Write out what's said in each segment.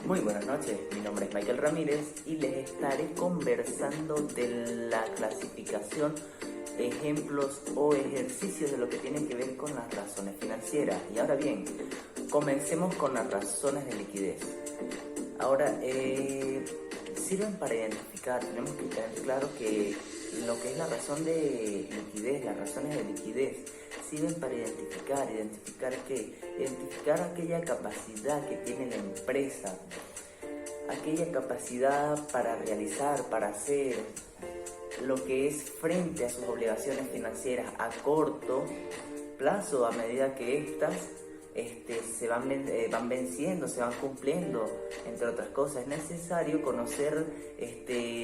Muy buenas noches, mi nombre es Michael Ramírez y les estaré conversando de la clasificación, ejemplos o ejercicios de lo que tiene que ver con las razones financieras. Y ahora bien, comencemos con las razones de liquidez. Ahora, sirven para identificar, tenemos que tener claro que lo que es la razón de liquidez, las razones de liquidez, sirven para identificar aquella capacidad que tiene la empresa, aquella capacidad para realizar, para hacer lo que es frente a sus obligaciones financieras a corto plazo, a medida que éstas se van venciendo, se van cumpliendo, entre otras cosas. Es necesario conocer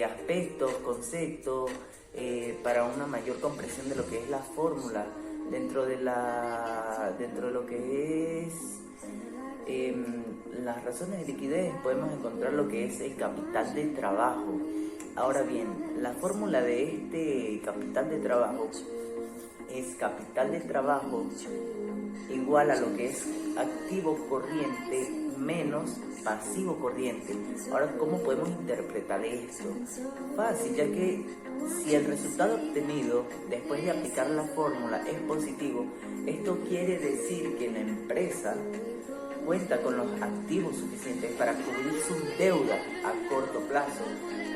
aspectos, conceptos, para una mayor comprensión de lo que es la fórmula dentro de lo que es las razones de liquidez. Podemos encontrar lo que es el capital de trabajo. Ahora bien, la fórmula de este capital de trabajo es capital de trabajo igual a lo que es activo corriente menos pasivo corriente. Ahora, ¿cómo podemos interpretar esto? Fácil, ya que si el resultado obtenido después de aplicar la fórmula es positivo, esto quiere decir que la empresa cuenta con los activos suficientes para cubrir sus deudas a corto plazo.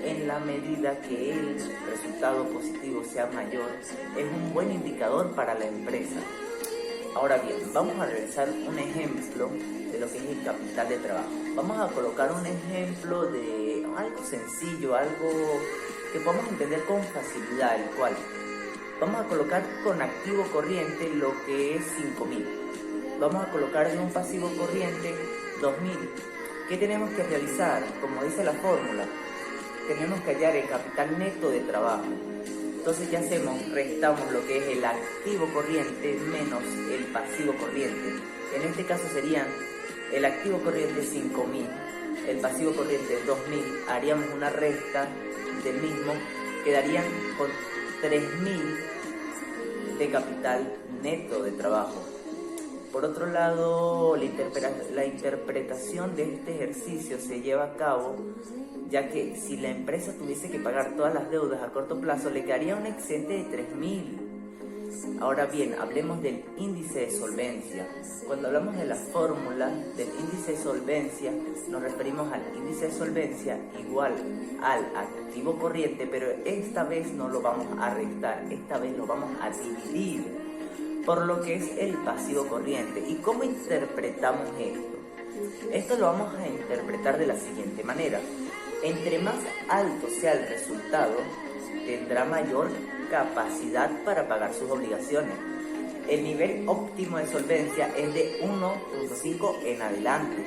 En la medida que el resultado positivo sea mayor, es un buen indicador para la empresa. Ahora bien, vamos a realizar un ejemplo de lo que es el capital de trabajo. Vamos a colocar un ejemplo de algo sencillo, algo que podamos entender con facilidad, el cual vamos a colocar con activo corriente lo que es 5.000. Vamos a colocar de un pasivo corriente 2.000. ¿Qué tenemos que realizar? Como dice la fórmula, tenemos que hallar el capital neto de trabajo. Entonces, ¿qué hacemos? Restamos lo que es el activo corriente menos el pasivo corriente. En este caso serían el activo corriente 5.000, el pasivo corriente 2.000. Haríamos una resta del mismo, quedarían con 3.000 de capital neto de trabajo. Por otro lado, la interpretación de este ejercicio se lleva a cabo, ya que si la empresa tuviese que pagar todas las deudas a corto plazo, le quedaría un excedente de 3.000. Ahora bien, hablemos del índice de solvencia. Cuando hablamos de la fórmula del índice de solvencia, nos referimos al índice de solvencia igual al activo corriente, pero esta vez no lo vamos a restar, esta vez lo vamos a dividir por lo que es el pasivo corriente. ¿Y cómo interpretamos esto? Esto lo vamos a interpretar de la siguiente manera. Entre más alto sea el resultado, tendrá mayor capacidad para pagar sus obligaciones. El nivel óptimo de solvencia es de 1.5 en adelante.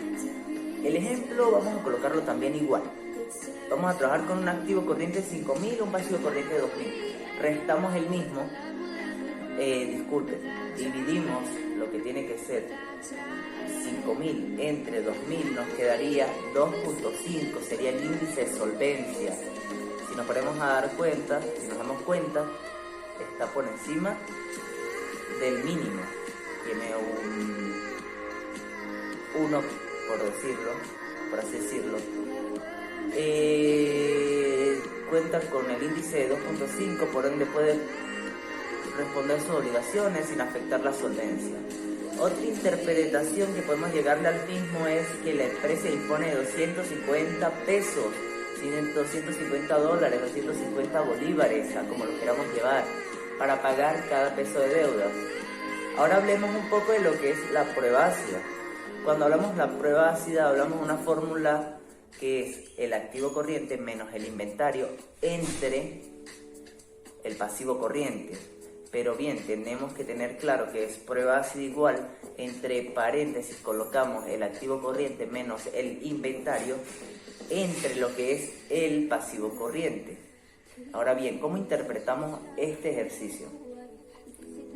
El ejemplo vamos a colocarlo también igual. Vamos a trabajar con un activo corriente de 5.000, un pasivo corriente de 2.000. Restamos el mismo. Dividimos lo que tiene que ser 5.000 entre 2.000, nos quedaría 2.5, sería el índice de solvencia. Si nos ponemos a dar cuenta, si nos damos cuenta, está por encima del mínimo. Tiene un 1, por así decirlo. Cuenta con el índice de 2.5, por donde puede responder sus obligaciones sin afectar la solvencia. Otra interpretación que podemos llegarle al mismo es que la empresa dispone de 250 pesos, 250 dólares, 250 bolívares, como lo queramos llevar, para pagar cada peso de deuda. Ahora hablemos un poco de lo que es la prueba ácida. Cuando hablamos de la prueba ácida, hablamos de una fórmula que es el activo corriente menos el inventario entre el pasivo corriente. Pero bien, tenemos que tener claro que es prueba ácida igual, entre paréntesis colocamos el activo corriente menos el inventario entre lo que es el pasivo corriente. Ahora bien, ¿cómo interpretamos este ejercicio?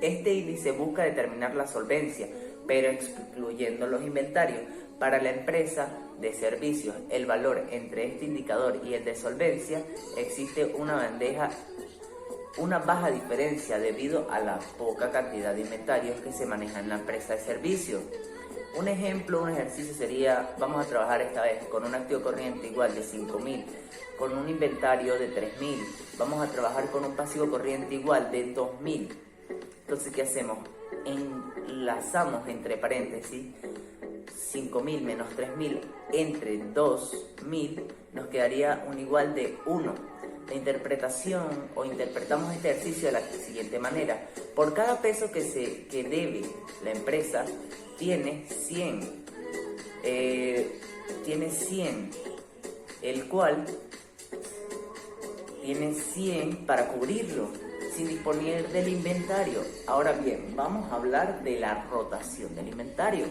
Este índice busca determinar la solvencia, pero excluyendo los inventarios. Para la empresa de servicios, el valor entre este indicador y el de solvencia existe una baja diferencia debido a la poca cantidad de inventarios que se maneja en la empresa de servicios. Un ejemplo, un ejercicio sería, vamos a trabajar esta vez con un activo corriente igual de 5.000, con un inventario de 3.000. Vamos a trabajar con un pasivo corriente igual de 2.000. Entonces, ¿qué hacemos? Enlazamos entre paréntesis 5.000 menos 3.000 entre 2.000, nos quedaría un igual de 1. La interpretación, o interpretamos este ejercicio de la siguiente manera: por cada peso que debe la empresa, tiene 100, el cual tiene 100 para cubrirlo sin disponer del inventario. Ahora bien, vamos a hablar de la rotación del inventario.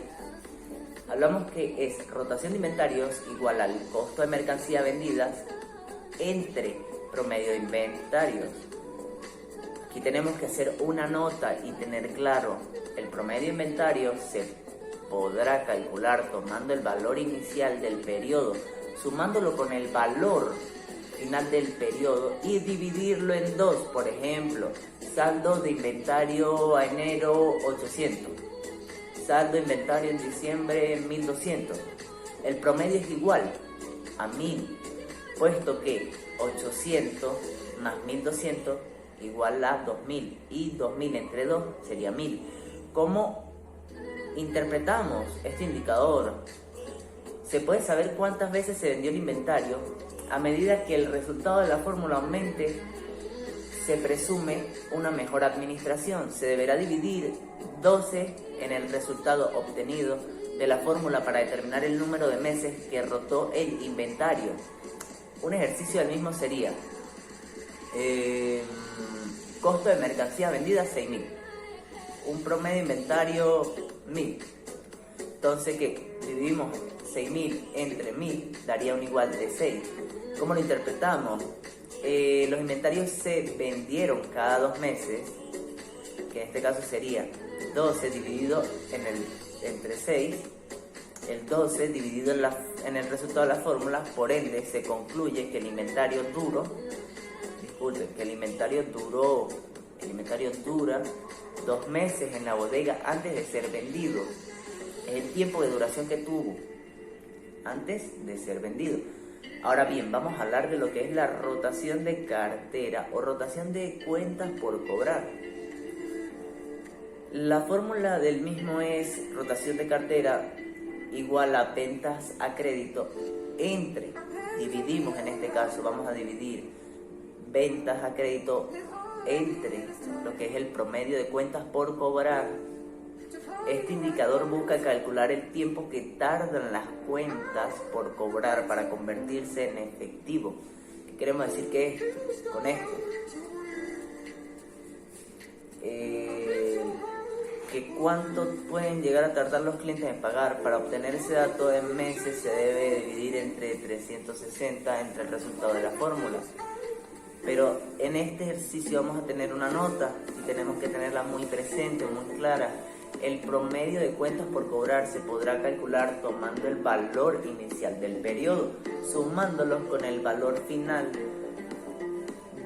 Hablamos que es rotación de inventarios igual al costo de mercancía vendidas entre promedio de inventarios. Aquí tenemos que hacer una nota y tener claro: el promedio de inventario se podrá calcular tomando el valor inicial del periodo, sumándolo con el valor final del periodo y dividirlo en dos. Por ejemplo, saldo de inventario a enero 800, saldo de inventario en diciembre 1200. El promedio es igual a 1000, puesto que 800 más 1200 igual a 2000, y 2000 entre 2 sería 1000. ¿Cómo interpretamos este indicador? Se puede saber cuántas veces se vendió el inventario. A medida que el resultado de la fórmula aumente, se presume una mejor administración. Se deberá dividir 12 en el resultado obtenido de la fórmula para determinar el número de meses que rotó el inventario. Un ejercicio del mismo sería costo de mercancía vendida 6.000, un promedio de inventario 1.000. Entonces, ¿qué? Dividimos 6.000 entre 1.000, daría un igual de 6. ¿Cómo lo interpretamos? Los inventarios se vendieron cada 2 meses, que en este caso sería 12 dividido entre 6, el 12 dividido en el resultado de la fórmula. Por ende, se concluye que el inventario dura 2 meses en la bodega antes de ser vendido. Es el tiempo de duración que tuvo antes de ser vendido. Ahora bien, vamos a hablar de lo que es la rotación de cartera o rotación de cuentas por cobrar. La fórmula del mismo es rotación de cartera igual a ventas a crédito entre, dividimos en este caso, vamos a dividir ventas a crédito entre lo que es el promedio de cuentas por cobrar. Este indicador busca calcular el tiempo que tardan las cuentas por cobrar para convertirse en efectivo. ¿Qué queremos decir con esto? Que cuánto pueden llegar a tardar los clientes en pagar. Para obtener ese dato en meses se debe dividir entre 360 entre el resultado de la fórmula. Pero en este ejercicio vamos a tener una nota y tenemos que tenerla muy presente, muy clara. El promedio de cuentas por cobrar se podrá calcular tomando el valor inicial del periodo, sumándolos con el valor final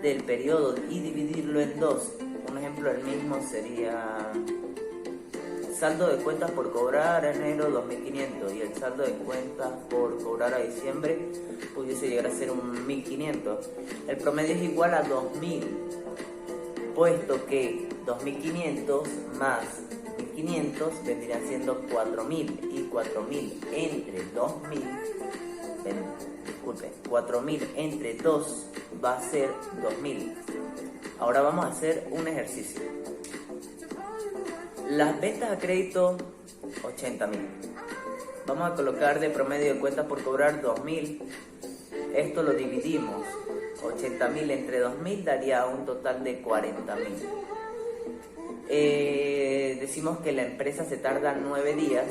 del periodo y dividirlo en 2. Un ejemplo del mismo sería saldo de cuentas por cobrar a enero 2.500 y el saldo de cuentas por cobrar a diciembre pudiese llegar a ser un 1.500. El promedio es igual a 2.000, puesto que 2.500 más 1.500 vendrían siendo 4.000 y 4.000 entre 2.000, 4.000 entre 2 va a ser 2.000. Ahora vamos a hacer un ejercicio. Las ventas a crédito 80.000. Vamos a colocar de promedio de cuentas por cobrar 2.000. Esto lo dividimos. 80.000 entre 2.000 daría un total de 40.000. Decimos que la empresa se tarda 9 días,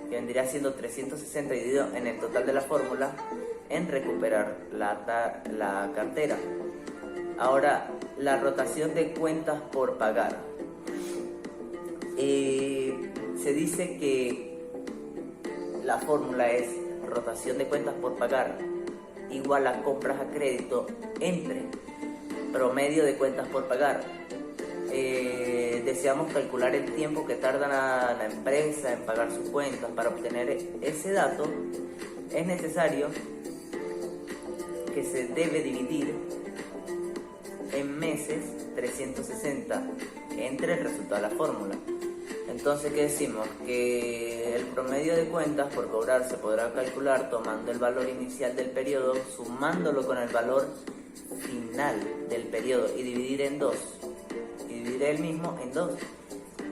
que vendría siendo 360 dividido en el total de la fórmula, en recuperar la cartera. Ahora, la rotación de cuentas por pagar. Se dice que la fórmula es rotación de cuentas por pagar igual a compras a crédito entre promedio de cuentas por pagar deseamos calcular el tiempo que tarda la empresa en pagar sus cuentas. Para obtener ese dato es necesario que se debe dividir en meses 360 entre el resultado de la fórmula. Entonces, ¿qué decimos? Que el promedio de cuentas por cobrar se podrá calcular tomando el valor inicial del periodo, sumándolo con el valor final del periodo y dividir en dos. Y dividir el mismo en dos.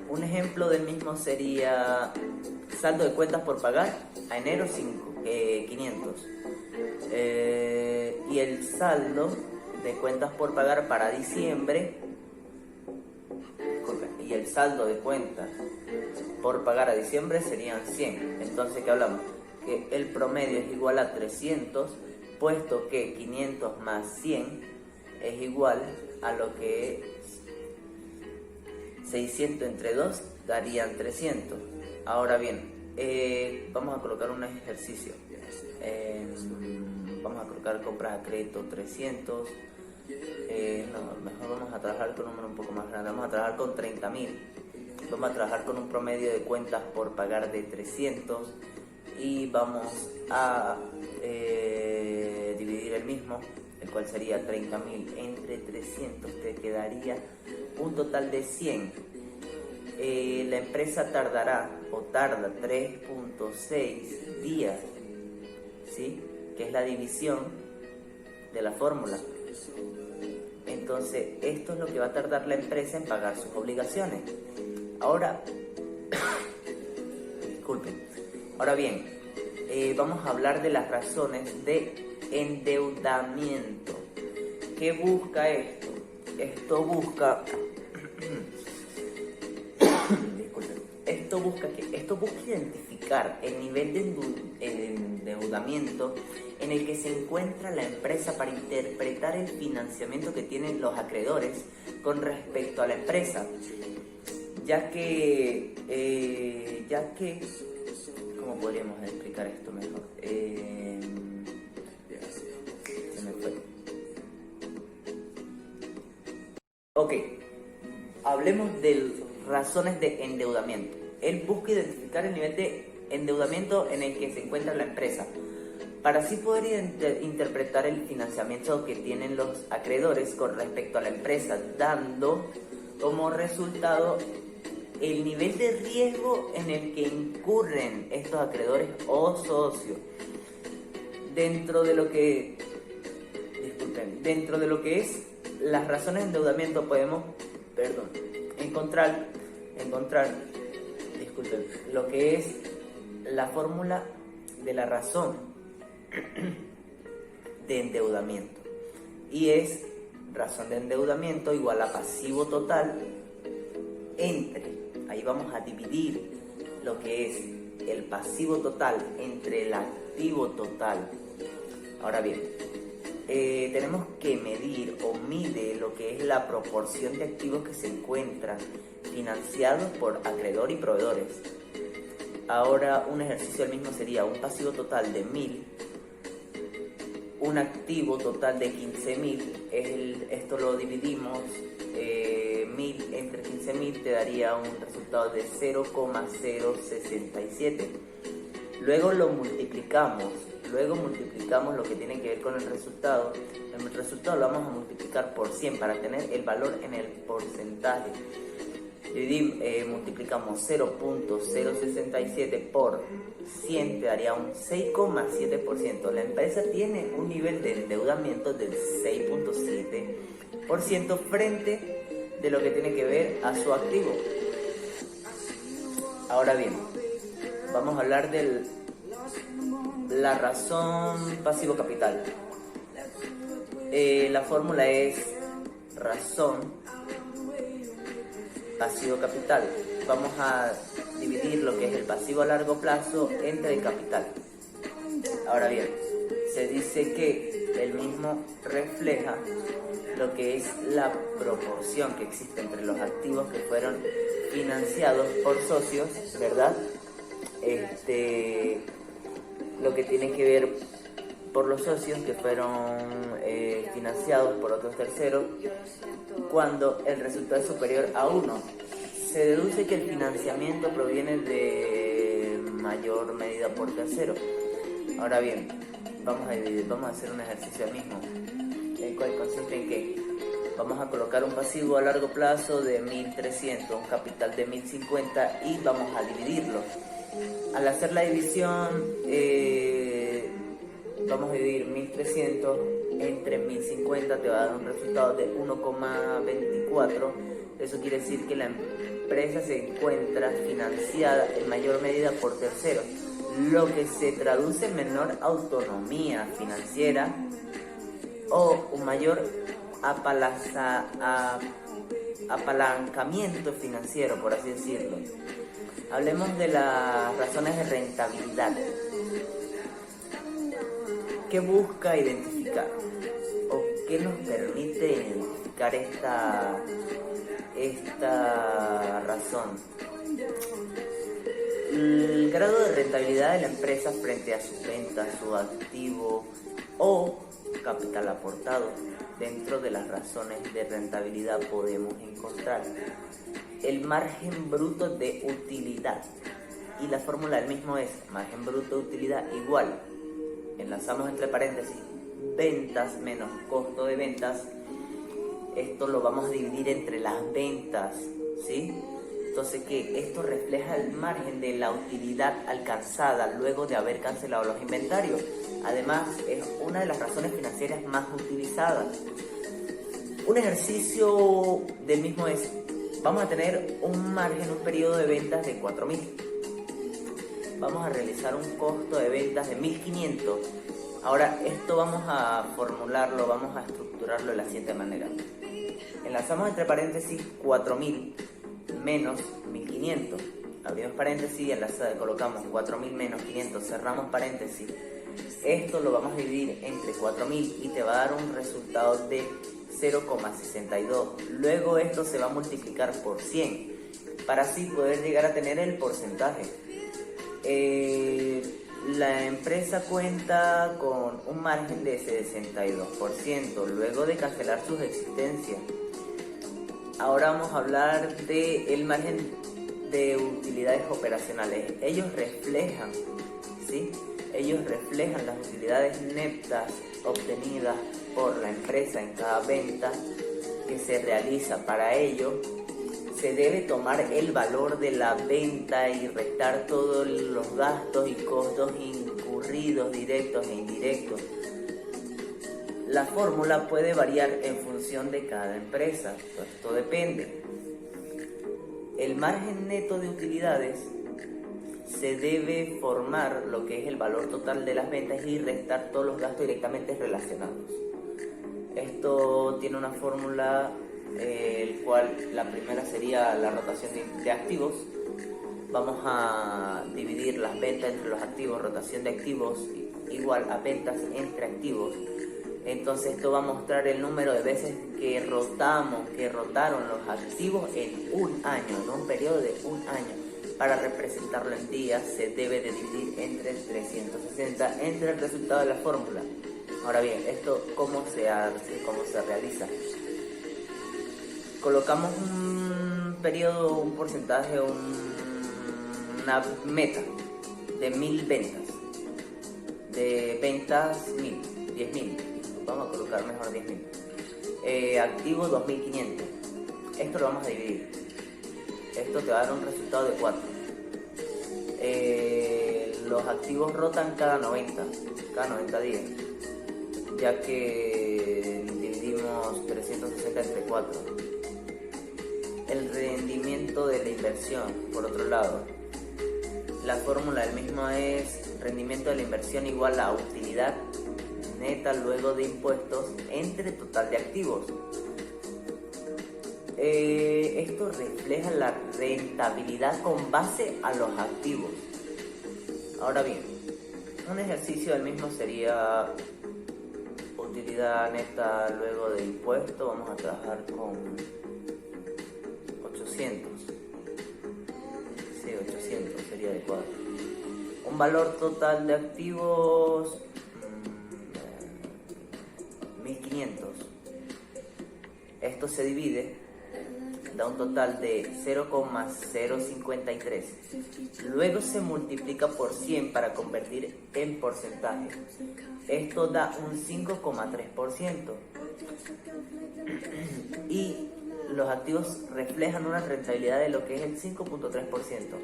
Un ejemplo del mismo sería saldo de cuentas por pagar a enero 500. Y el saldo de cuentas por pagar para diciembre, y el saldo de cuentas por pagar a diciembre serían 100. Entonces, ¿qué hablamos? Que el promedio es igual a 300, puesto que 500 más 100 es igual a lo que es 600 entre 2 darían 300. Ahora bien, vamos a colocar un ejercicio. Vamos a colocar compras a crédito 300. No, mejor vamos a trabajar con un número un poco más grande. Vamos a trabajar con 30.000. Vamos a trabajar con un promedio de cuentas por pagar de 300 y vamos a dividir el mismo, el cual sería 30.000 entre 300, te quedaría un total de 100. La empresa tarda 3.6 días, ¿sí? Que es la división de la fórmula. Entonces, esto es lo que va a tardar la empresa en pagar sus obligaciones. Ahora, disculpen. Ahora bien, vamos a hablar de las razones de endeudamiento. ¿Qué busca esto? Esto busca Esto busca identificar el nivel de endeudamiento en el que se encuentra la empresa para interpretar el financiamiento que tienen los acreedores con respecto a la empresa, ya que ¿cómo podríamos explicar esto mejor? Se me fue. Ok, hablemos de razones de endeudamiento. Él busca identificar el nivel de endeudamiento en el que se encuentra la empresa, para así poder interpretar el financiamiento que tienen los acreedores con respecto a la empresa, dando como resultado el nivel de riesgo en el que incurren estos acreedores o socios. Dentro de lo que es las razones de endeudamiento podemos encontrar lo que es la fórmula de la razón de endeudamiento, y es razón de endeudamiento igual a pasivo total entre, ahí vamos a dividir lo que es el pasivo total entre el activo total. Ahora bien, tenemos que medir o mide lo que es la proporción de activos que se encuentran financiados por acreedor y proveedores. Ahora, un ejercicio del mismo sería un pasivo total de 1.000, un activo total de 15.000. Esto lo dividimos, 1.000 entre 15.000 te daría un resultado de 0,067. Luego multiplicamos lo que tiene que ver con el resultado. El resultado lo vamos a multiplicar por 100 para tener el valor en el porcentaje. Multiplicamos 0.067 por 100, te daría un 6,7%. La empresa tiene un nivel de endeudamiento del 6.7% frente de lo que tiene que ver a su activo. Ahora bien, vamos a hablar de la razón pasivo capital. La fórmula es razón pasivo capital. Vamos a dividir lo que es el pasivo a largo plazo entre el capital. Ahora bien, se dice que el mismo refleja lo que es la proporción que existe entre los activos que fueron financiados por socios, ¿verdad? Lo que tiene que ver por los socios que fueron financiados por otros terceros, cuando el resultado es superior a 1. Se deduce que el financiamiento proviene de mayor medida por tercero. Ahora bien, vamos a hacer un ejercicio al mismo, el cual consiste en que vamos a colocar un pasivo a largo plazo de 1.300, un capital de 1.050 y vamos a dividirlo. Al hacer la división, vamos a dividir 1.300 entre 1.050, te va a dar un resultado de 1,24. Eso quiere decir que la empresa se encuentra financiada en mayor medida por terceros, lo que se traduce en menor autonomía financiera o un mayor apalancamiento financiero, por así decirlo. Hablemos de las razones de rentabilidad. ¿Qué busca identificar? ¿O qué nos permite identificar esta razón? El grado de rentabilidad de la empresa frente a sus ventas, su activo o capital aportado. Dentro de las razones de rentabilidad podemos encontrar el margen bruto de utilidad, y la fórmula del mismo es margen bruto de utilidad igual, enlazamos entre paréntesis, ventas menos costo de ventas. Esto lo vamos a dividir entre las ventas, ¿sí? Entonces, que esto refleja el margen de la utilidad alcanzada luego de haber cancelado los inventarios. Además, es una de las razones financieras más utilizadas. Un ejercicio del mismo es, vamos a tener un margen, un periodo de ventas de 4.000. Vamos a realizar un costo de ventas de 1.500. Ahora, esto vamos a formularlo, vamos a estructurarlo de la siguiente manera. Enlazamos entre paréntesis 4.000 menos 1.500. Abrimos paréntesis y colocamos 4.000 menos 500, cerramos paréntesis. Esto lo vamos a dividir entre 4.000 y te va a dar un resultado de 0,62. Luego esto se va a multiplicar por 100 para así poder llegar a tener el porcentaje. La empresa cuenta con un margen de 62% luego de cancelar sus existencias. Ahora vamos a hablar del margen de utilidades operacionales. Ellos reflejan, ¿sí? Ellos reflejan las utilidades netas obtenidas por la empresa en cada venta que se realiza. Para ello, se debe tomar el valor de la venta y restar todos los gastos y costos incurridos, directos e indirectos. La fórmula puede variar en función de cada empresa, esto depende. El margen neto de utilidades se debe formar lo que es el valor total de las ventas y restar todos los gastos directamente relacionados. Esto tiene una fórmula, el cual la primera sería la rotación de activos. Vamos a dividir las ventas entre los activos, rotación de activos igual a ventas entre activos. Entonces esto va a mostrar el número de veces que rotaron los activos en un año, en un periodo de un año. Para representarlo en días se debe de dividir entre 360 entre el resultado de la fórmula. Ahora bien, ¿esto cómo se hace, cómo se realiza? Colocamos un periodo, un porcentaje, una meta de 1.000 ventas. De ventas 1.000, 10.000. Vamos a colocar mejor 10.000. Activo 2.500. Esto lo vamos a dividir. Esto te va a dar un resultado de 4. Los activos rotan cada 90 días, ya que dividimos 360 entre 4. El rendimiento de la inversión, por otro lado, la fórmula del mismo es rendimiento de la inversión igual a utilidad neta luego de impuestos entre total de activos. Esto refleja la rentabilidad con base a los activos. Ahora bien, un ejercicio del mismo sería utilidad neta luego de impuestos. Vamos a trabajar con 800. Sí, 800 sería adecuado. Un valor total de activos 1.500. Esto se divide da un total de 0,053. Luego se multiplica por 100 para convertir en porcentaje. Esto da un 5,3%. Y los activos reflejan una rentabilidad de lo que es el 5,3%.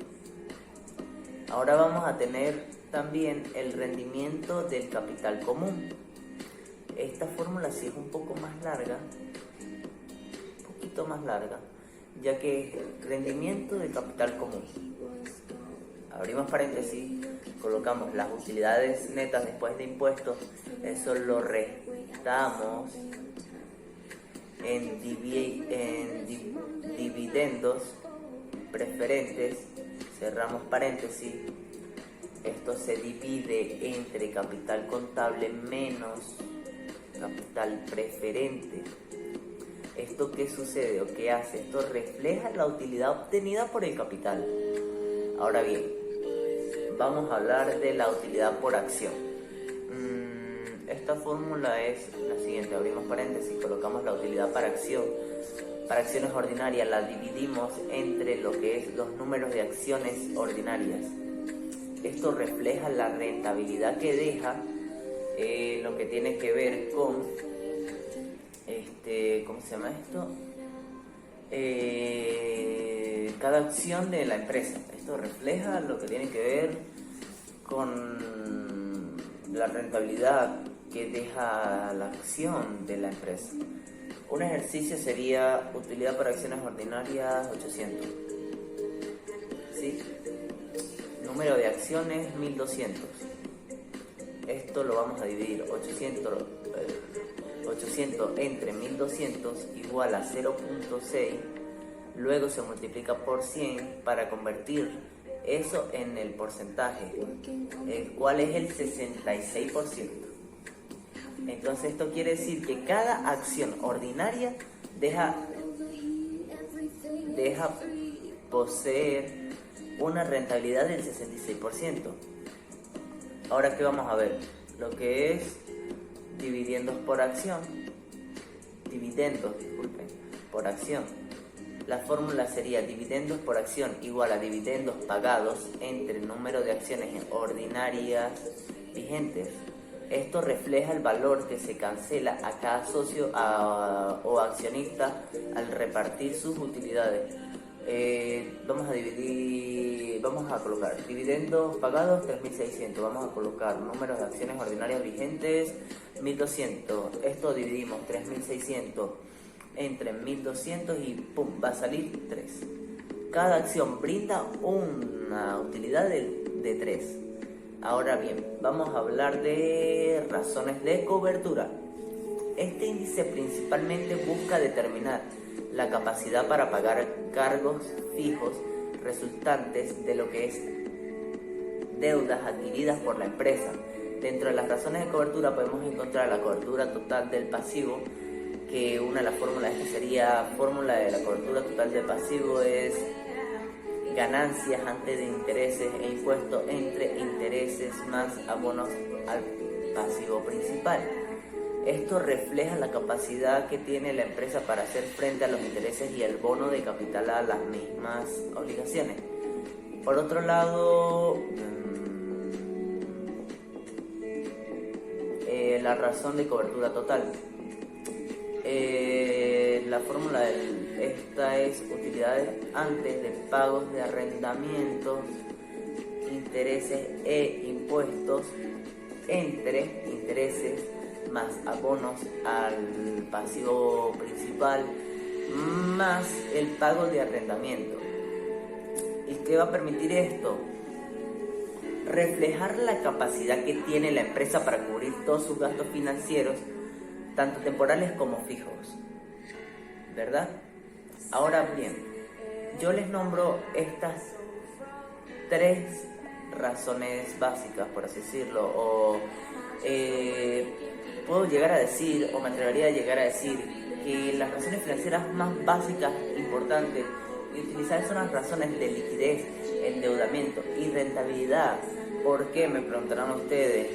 Ahora vamos a tener también el rendimiento del capital común. Esta fórmula sí es un poco más larga, más larga, ya que es rendimiento de capital común. Abrimos paréntesis, colocamos las utilidades netas después de impuestos, eso lo restamos en dividendos preferentes, cerramos paréntesis, esto se divide entre capital contable menos capital preferente. ¿Esto qué sucede o qué hace? Esto refleja la utilidad obtenida por el capital. Ahora bien, vamos a hablar de la utilidad por acción. Esta fórmula es la siguiente, abrimos paréntesis, colocamos la utilidad para acción. Para acciones ordinarias la dividimos entre lo que es los números de acciones ordinarias. Esto refleja la rentabilidad que deja lo que tiene que ver con ¿cómo se llama esto? Cada acción de la empresa. Esto refleja lo que tiene que ver con la rentabilidad que deja la acción de la empresa. Un ejercicio sería utilidad para acciones ordinarias 800. ¿Sí? Número de acciones 1200. Esto lo vamos a dividir 800 entre 1200 igual a 0,6, luego se multiplica por 100 para convertir eso en el porcentaje, el cual es el 66%. Entonces esto quiere decir que cada acción ordinaria deja poseer una rentabilidad del 66%. Ahora, ¿qué vamos a ver? Lo que es dividendos por acción, por acción. La fórmula sería dividendos por acción igual a dividendos pagados entre el número de acciones ordinarias vigentes. Esto refleja el valor que se cancela a cada socio o accionista al repartir sus utilidades. Vamos a colocar dividendos pagados 3.600, vamos a colocar números de acciones ordinarias vigentes 1.200, esto dividimos 3.600 entre 1.200 y ¡pum!, va a salir 3. Cada acción brinda una utilidad de 3. Ahora bien, vamos a hablar de razones de cobertura. Este índice principalmente busca determinar la capacidad para pagar cargos fijos resultantes de lo que es deudas adquiridas por la empresa. Dentro de las razones de cobertura podemos encontrar la cobertura total del pasivo, que una de las fórmulas sería fórmula de la cobertura total del pasivo es ganancias antes de intereses e impuestos entre intereses más abonos al pasivo principal. Esto refleja la capacidad que tiene la empresa para hacer frente a los intereses y el bono de capital a las mismas obligaciones. Por otro lado, la razón de cobertura total. La fórmula de esta es utilidades antes de pagos de arrendamientos, intereses e impuestos entre intereses más abonos al pasivo principal más el pago de arrendamiento. ¿Y qué va a permitir esto? Reflejar la capacidad que tiene la empresa para cubrir todos sus gastos financieros, tanto temporales como fijos, ¿verdad? Ahora bien, yo les nombro estas 3 razones básicas, por así decirlo, o puedo llegar a decir, o me atrevería a llegar a decir, que las razones financieras más básicas, importantes y utilizadas son las razones de liquidez, endeudamiento y rentabilidad. ¿Por qué? Me preguntarán ustedes.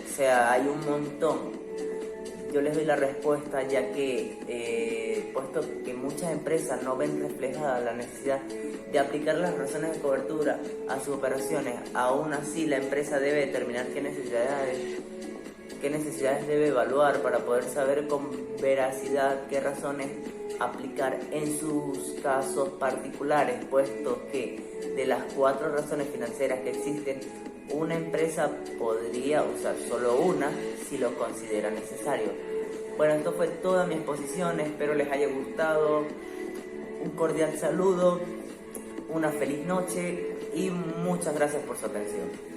O sea, hay un montón yo les doy la respuesta, ya que puesto que muchas empresas no ven reflejada la necesidad de aplicar las razones de cobertura a sus operaciones, aún así la empresa debe determinar qué necesidades debe evaluar para poder saber con veracidad qué razones aplicar en sus casos particulares, puesto que de las 4 razones financieras que existen, una empresa podría usar solo una si lo considera necesario. Bueno, esto fue toda mi exposición, espero les haya gustado. Un cordial saludo, una feliz noche y muchas gracias por su atención.